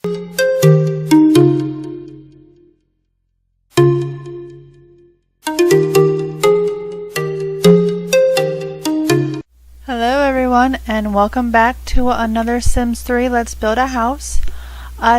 Hello everyone, and welcome back to another Sims 3 Let's Build a House.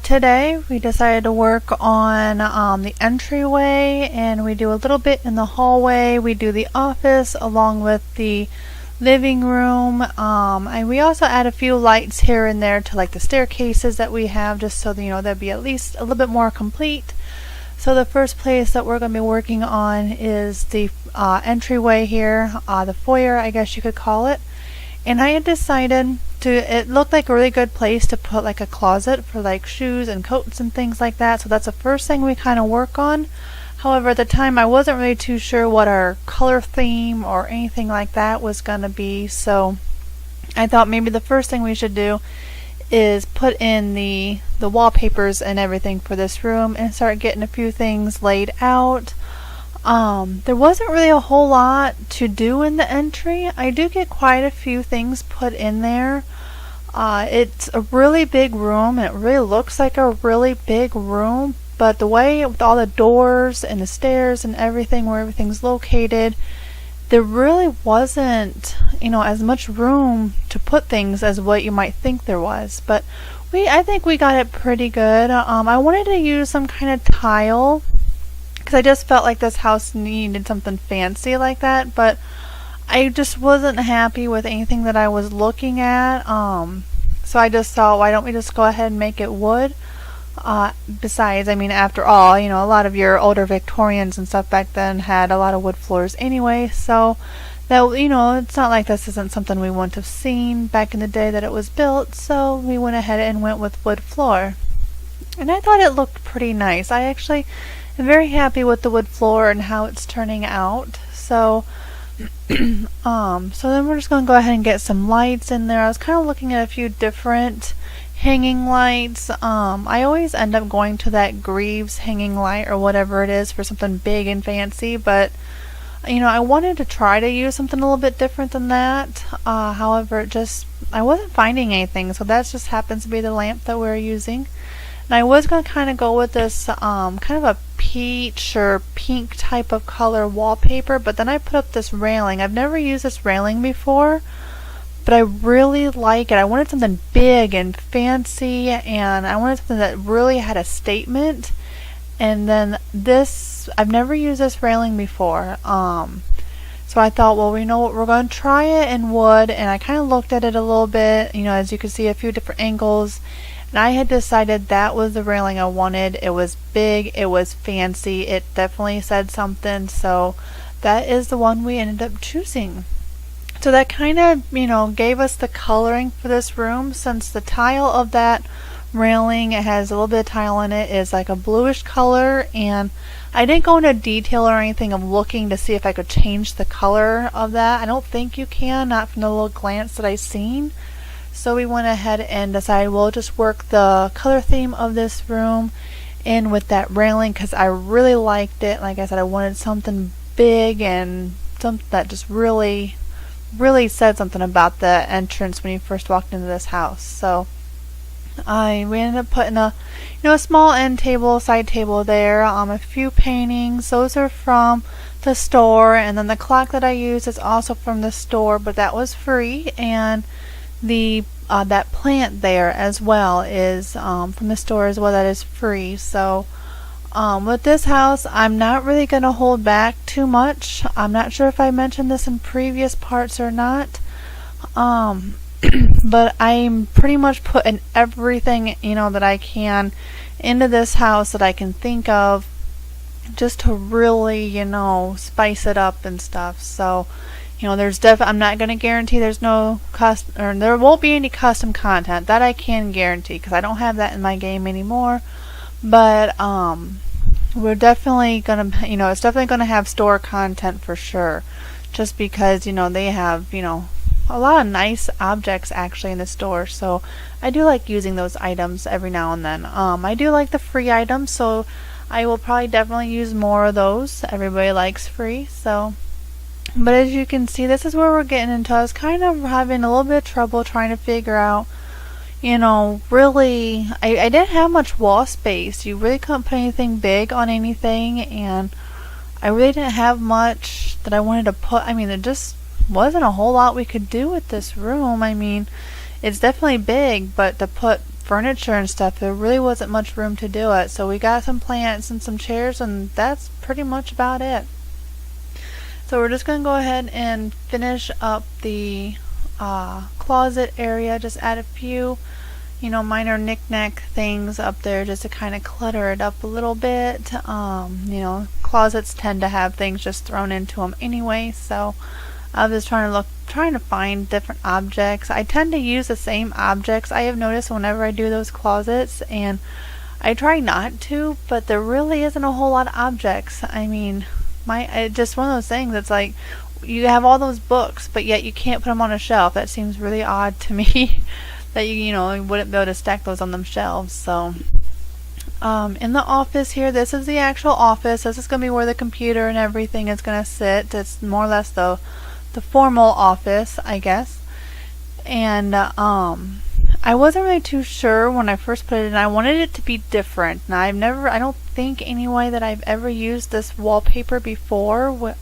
Today we decided to work on the entryway, and we do a little bit in the hallway. We do the office along with the living room, and we also add a few lights here and there to like the staircases that we have, just so that, you know, that'd be at least a little bit more complete. So the first place that we're going to be working on is the entryway here, the foyer I guess you could call it. And I had decided it looked like a really good place to put like a closet for like shoes and coats and things like that. So that's the first thing we kind of work on. However, at the time I wasn't really too sure what our color theme or anything like that was going to be. So I thought maybe the first thing we should do is put in the wallpapers and everything for this room and start getting a few things laid out. There wasn't really a whole lot to do in the entry. I do get quite a few things put in there. It's a really big room. It really looks like a really big room, but the way with all the doors and the stairs and everything, where everything's located, there really wasn't, you know, as much room to put things as what you might think there was. But I think we got it pretty good. I wanted to use some kind of tile, because I just felt like this house needed something fancy like that, but I just wasn't happy with anything that I was looking at. So I just thought, why don't we just go ahead and make it wood? Besides, I mean, after all, you know, a lot of your older Victorians and stuff back then had a lot of wood floors anyway, so that, you know, it's not like this isn't something we wouldn't have seen back in the day that it was built, so we went ahead and went with wood floor. And I thought it looked pretty nice. I actually I'm very happy with the wood floor and how it's turning out. So so then we're just going to go ahead and get some lights in there. I was kind of looking at a few different hanging lights. I always end up going to that Greaves hanging light or whatever it is for something big and fancy, but you know, I wanted to try to use something a little bit different than that. However, I wasn't finding anything, so that just happens to be the lamp that we're using. And I was going to kind of go with this kind of a peach or pink type of color wallpaper, but then I put up this railing. I've never used this railing before, but I really like it. I wanted something big and fancy, and I wanted something that really had a statement. And then this, I've never used this railing before. So I thought, well, you know what, we're going to try it in wood, and I kind of looked at it a little bit, you know, as you can see, a few different angles. And I had decided that was the railing I wanted. It was big, it was fancy, it definitely said something, so that is the one we ended up choosing. So that kind of, you know, gave us the coloring for this room, since the tile of that railing, it has a little bit of tile in it, is like a bluish color, and I didn't go into detail or anything of looking to see if I could change the color of that. I don't think you can, not from the little glance that I seen. So we went ahead and decided we'll just work the color theme of this room in with that railing, because I really liked it. Like I said, I wanted something big and something that just really said something about the entrance when you first walked into this house. So we ended up putting a small end table, side table there, a few paintings. Those are from the store, and then the clock that I use is also from the store, but that was free. And the that plant there as well is from the store as well, that is free. So with this house, I'm not really going to hold back too much. I'm not sure if I mentioned this in previous parts or not, but I'm pretty much putting everything, you know, that I can into this house that I can think of, just to really, you know, spice it up and stuff. So, you know, I'm not going to guarantee there's no there won't be any custom content. That I can guarantee, because I don't have that in my game anymore. But we're definitely going to, you know, it's definitely going to have store content for sure, just because, you know, they have, you know, a lot of nice objects actually in the store. So I do like using those items every now and then. I do like the free items, so I will probably definitely use more of those. Everybody likes free, so. But as you can see, this is where we're getting into. I was kind of having a little bit of trouble trying to figure out, really, I didn't have much wall space. You really couldn't put anything big on anything, and I really didn't have much that I wanted to put. I mean, there just wasn't a whole lot we could do with this room. I mean, it's definitely big, but to put furniture and stuff, there really wasn't much room to do it. So we got some plants and some chairs, and that's pretty much about it. So we're just going to go ahead and finish up the closet area. Just add a few, minor knick-knack things up there just to kind of clutter it up a little bit. Closets tend to have things just thrown into them anyway, so I was just trying to find different objects. I tend to use the same objects, I have noticed, whenever I do those closets, and I try not to, but there really isn't a whole lot of objects. I mean, it's just one of those things that's like, you have all those books, but yet you can't put them on a shelf. That seems really odd to me that you wouldn't be able to stack those on them shelves. So in the office here, this is the actual office. This is going to be where the computer and everything is going to sit. It's more or less the formal office, I guess. And I wasn't really too sure when I first put it in. I wanted it to be different. Now I don't think anyway that I've ever used this wallpaper before.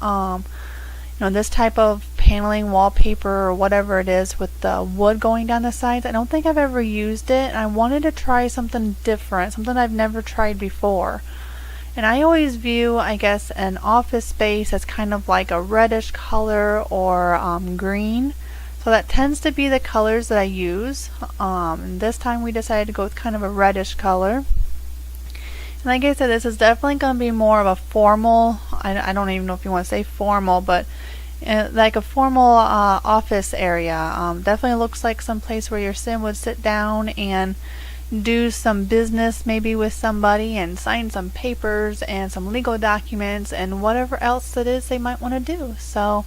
This type of paneling wallpaper or whatever it is with the wood going down the sides. I don't think I've ever used it, and I wanted to try something different, something I've never tried before. And I always view, I guess, an office space as kind of like a reddish color or green. So that tends to be the colors that I use. And this time we decided to go with kind of a reddish color. And like I said, this is definitely going to be more of a formal, I don't even know if you want to say formal, but like a formal office area. Definitely looks like some place where your sim would sit down and do some business maybe with somebody and sign some papers and some legal documents and whatever else it is they might want to do. So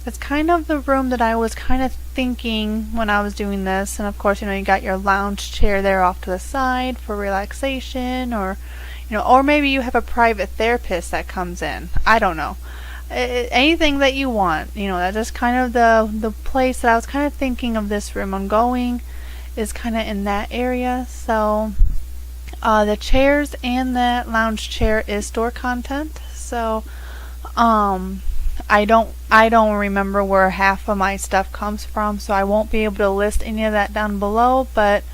that's kind of the room that I was kind of thinking when I was doing this. And of course, you got your lounge chair there off to the side for relaxation, or or maybe you have a private therapist that comes in. I don't know. Anything that you want. That's just kind of the place that I was kind of thinking of this room on going, is kind of in that area. So the chairs and that lounge chair is store content. So I don't remember where half of my stuff comes from, so I won't be able to list any of that down below, but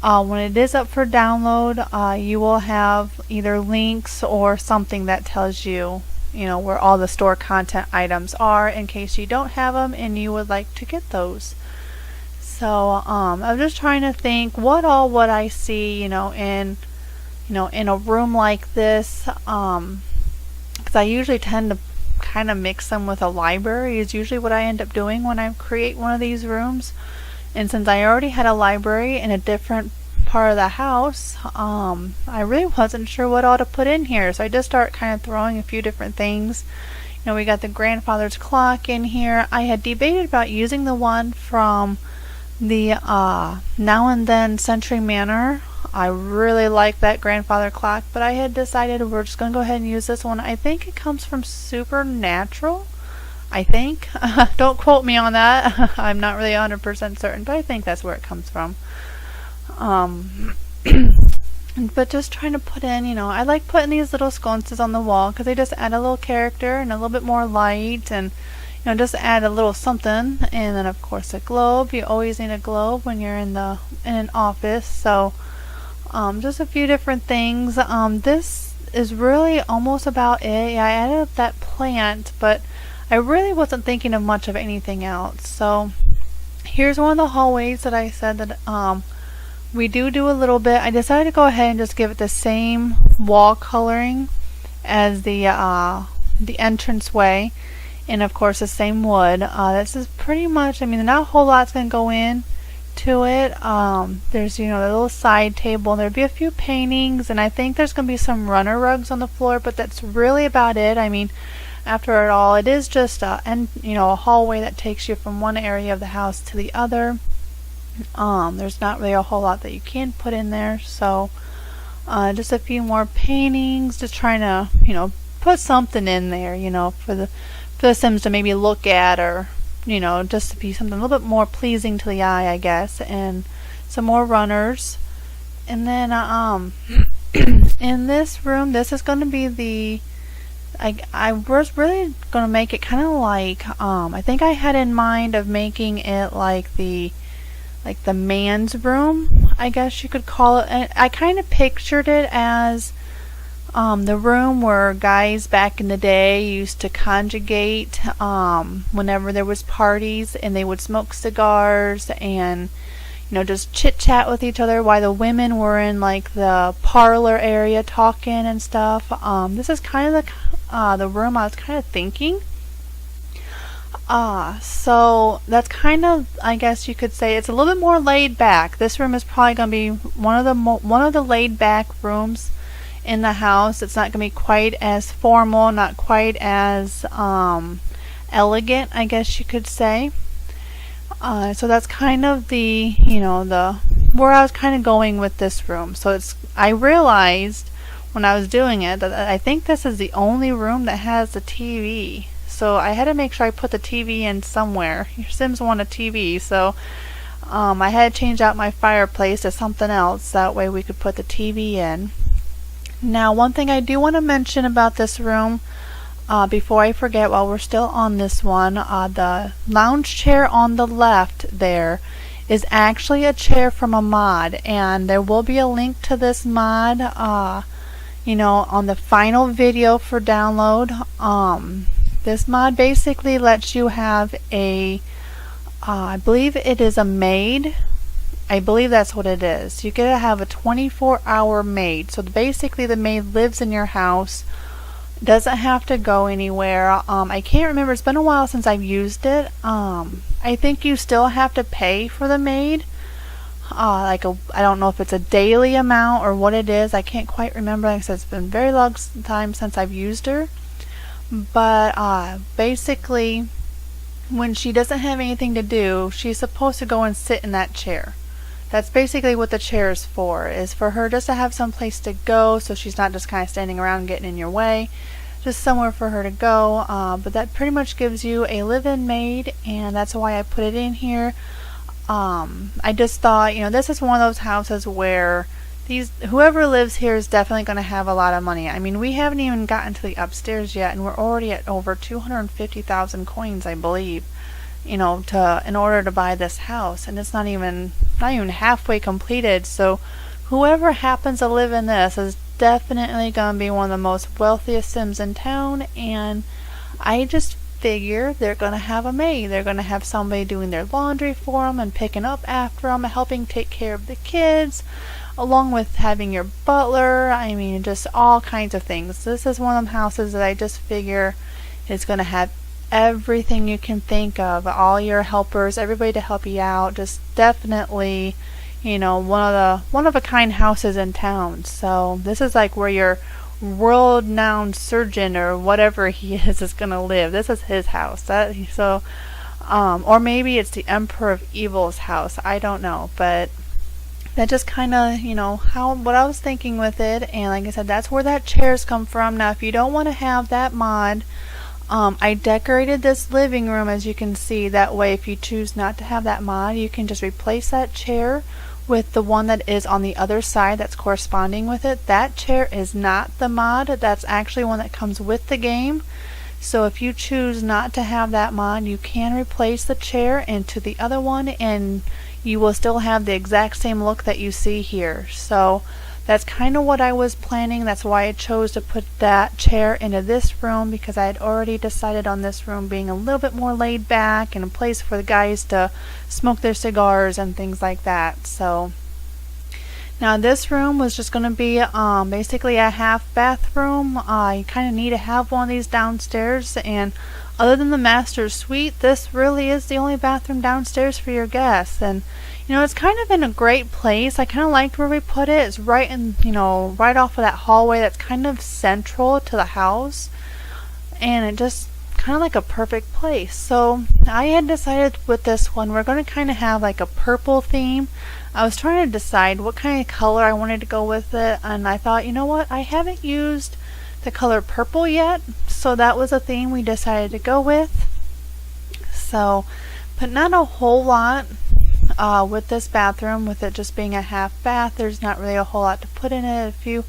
when it is up for download, you will have either links or something that tells you, where all the store content items are, in case you don't have them and you would like to get those. So I'm just trying to think what all would I see, in a room like this, because I usually tend to kind of mix them with a library is usually what I end up doing when I create one of these rooms. And since I already had a library in a different part of the house, I really wasn't sure what all to put in here, so I just start kind of throwing a few different things. We got the grandfather's clock in here. I had debated about using the one from the Now and Then Century Manor. I really like that grandfather clock, but I had decided we're just going to go ahead and use this one. I think it comes from Supernatural. I think. Don't quote me on that. I'm not really 100% certain, but I think that's where it comes from. But just trying to put in, I like putting these little sconces on the wall because they just add a little character and a little bit more light, and just add a little something. And then of course a globe. You always need a globe when you're in an office. So just a few different things. This is really almost about it. Yeah, I added that plant, but I really wasn't thinking of much of anything else. So here's one of the hallways that I said that we do a little bit. I decided to go ahead and just give it the same wall coloring as the entranceway, and of course the same wood. This is pretty much, not a whole lot's going to go in to it. There's the little side table. There'll be a few paintings, and I think there's going to be some runner rugs on the floor, but that's really about it. After it all, it is just a hallway that takes you from one area of the house to the other. There's not really a whole lot that you can put in there, so just a few more paintings, just trying to put something in there for the Sims to maybe look at, or just to be something a little bit more pleasing to the eye, I guess. And some more runners. And then in this room, this is going to be the I was really going to make it kind of like I think I had in mind of making it like the man's room, I guess you could call it. And I kind of pictured it as the room where guys back in the day used to conjugate whenever there was parties, and they would smoke cigars and just chit chat with each other while the women were in like the parlor area talking and stuff. This is kind of the room I was kind of thinking. So that's kind of, I guess you could say, it's a little bit more laid back. This room is probably going to be one of the laid back rooms in the house. It's not going to be quite as formal, not quite as elegant, I guess you could say. So that's kind of the where I was kind of going with this room. So I realized when I was doing it that I think this is the only room that has the TV. So I had to make sure I put the TV in somewhere. Your Sims want a TV, so I had to change out my fireplace to something else. That way we could put the TV in. Now, one thing I do want to mention about this room, before I forget while we're still on this one, the lounge chair on the left there is actually a chair from a mod, and there will be a link to this mod on the final video for download. This mod basically lets you have I believe it is a maid. I believe that's what it is. You get to have a 24-hour maid. So basically the maid lives in your house, doesn't have to go anywhere. I can't remember, it's been a while since I've used it. I think you still have to pay for the maid. I don't know if it's a daily amount or what it is. I can't quite remember. Like I said, it's been a very long time since I've used her. But basically, when she doesn't have anything to do, she's supposed to go and sit in that chair. That's basically what the chair is for her just to have some place to go, so she's not just kind of standing around getting in your way. Just somewhere for her to go. But that pretty much gives you a live-in maid, and that's why I put it in here. I just thought, this is one of those houses where whoever lives here is definitely going to have a lot of money. I mean, we haven't even gotten to the upstairs yet, and we're already at over 250,000 coins, I believe, in order to buy this house, and it's not even halfway completed. So whoever happens to live in this is definitely going to be one of the most wealthiest Sims in town, and I just figure they're going to have a maid. They're going to have somebody doing their laundry for them and picking up after them, helping take care of the kids, along with having your butler. I mean, just all kinds of things. This is one of them houses that I just figure is going to have everything you can think of, all your helpers, everybody to help you out. Just definitely, one of a kind houses in town. So this is like where your world-renowned surgeon or whatever he is going to live. This is his house. Or maybe it's the Emperor of Evil's house. I don't know, but that just kind of, what I was thinking with it. And like I said, that's where that chair's come from. Now, if you don't want to have that mod, I decorated this living room, as you can see. That way, if you choose not to have that mod, you can just replace that chair with the one that is on the other side that's corresponding with it. That chair is not the mod. That's actually one that comes with the game. So if you choose not to have that mod, you can replace the chair into the other one, and you will still have the exact same look that you see here. So that's kind of what I was planning. That's why I chose to put that chair into this room, because I had already decided on this room being a little bit more laid back and a place for the guys to smoke their cigars and things like that. So now this room was just going to be basically a half bathroom. You kind of need to have one of these downstairs, and other than the master suite, this really is the only bathroom downstairs for your guests. And it's kind of in a great place. I kind of liked where we put it. It's right in, right off of that hallway that's kind of central to the house, and it just kind of like a perfect place. So I had decided with this one, we're going to kind of have like a purple theme. I was trying to decide what kind of color I wanted to go with it, and I thought, what, I haven't used the color purple yet, so that was a theme we decided to go with. So, but not a whole lot. with this bathroom, with it just being a half bath, there's not really a whole lot to put in it. A few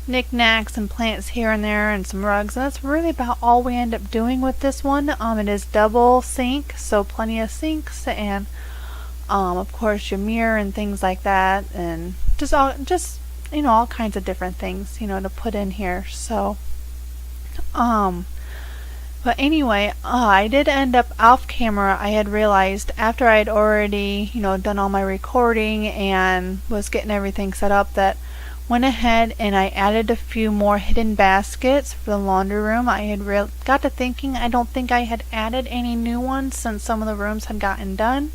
knickknacks and plants here and there and some rugs, and that's really about all we end up doing with this one. It is double sink, so plenty of sinks, and of course your mirror and things like that, and just all kinds of different things to put in here. So but anyway, I did end up off camera. I had realized after I had already done all my recording and was getting everything set up, that went ahead and I added a few more hidden baskets for the laundry room. I had got to thinking, I don't think I had added any new ones since some of the rooms had gotten done.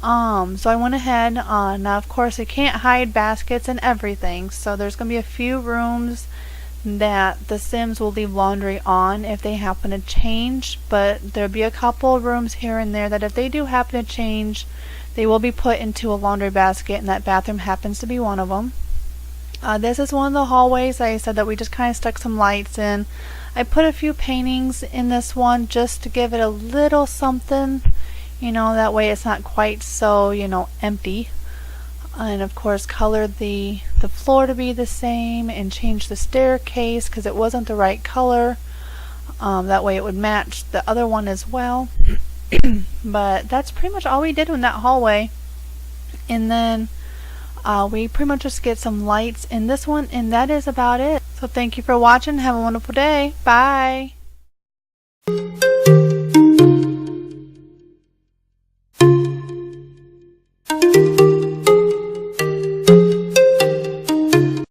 So I went ahead, now of course I can't hide baskets and everything, so there's going to be a few rooms that the Sims will leave laundry on if they happen to change, but there'll be a couple of rooms here and there that if they do happen to change, they will be put into a laundry basket, and that bathroom happens to be one of them. This is one of the hallways. I said that we just kind of stuck some lights in. I put a few paintings in this one just to give it a little something, that way it's not quite so, empty. And of course colored the floor to be the same, and changed the staircase because it wasn't the right color. That way it would match the other one as well. But that's pretty much all we did in that hallway. And then we pretty much just get some lights in this one, and that is about it. So thank you for watching. Have a wonderful day. Bye.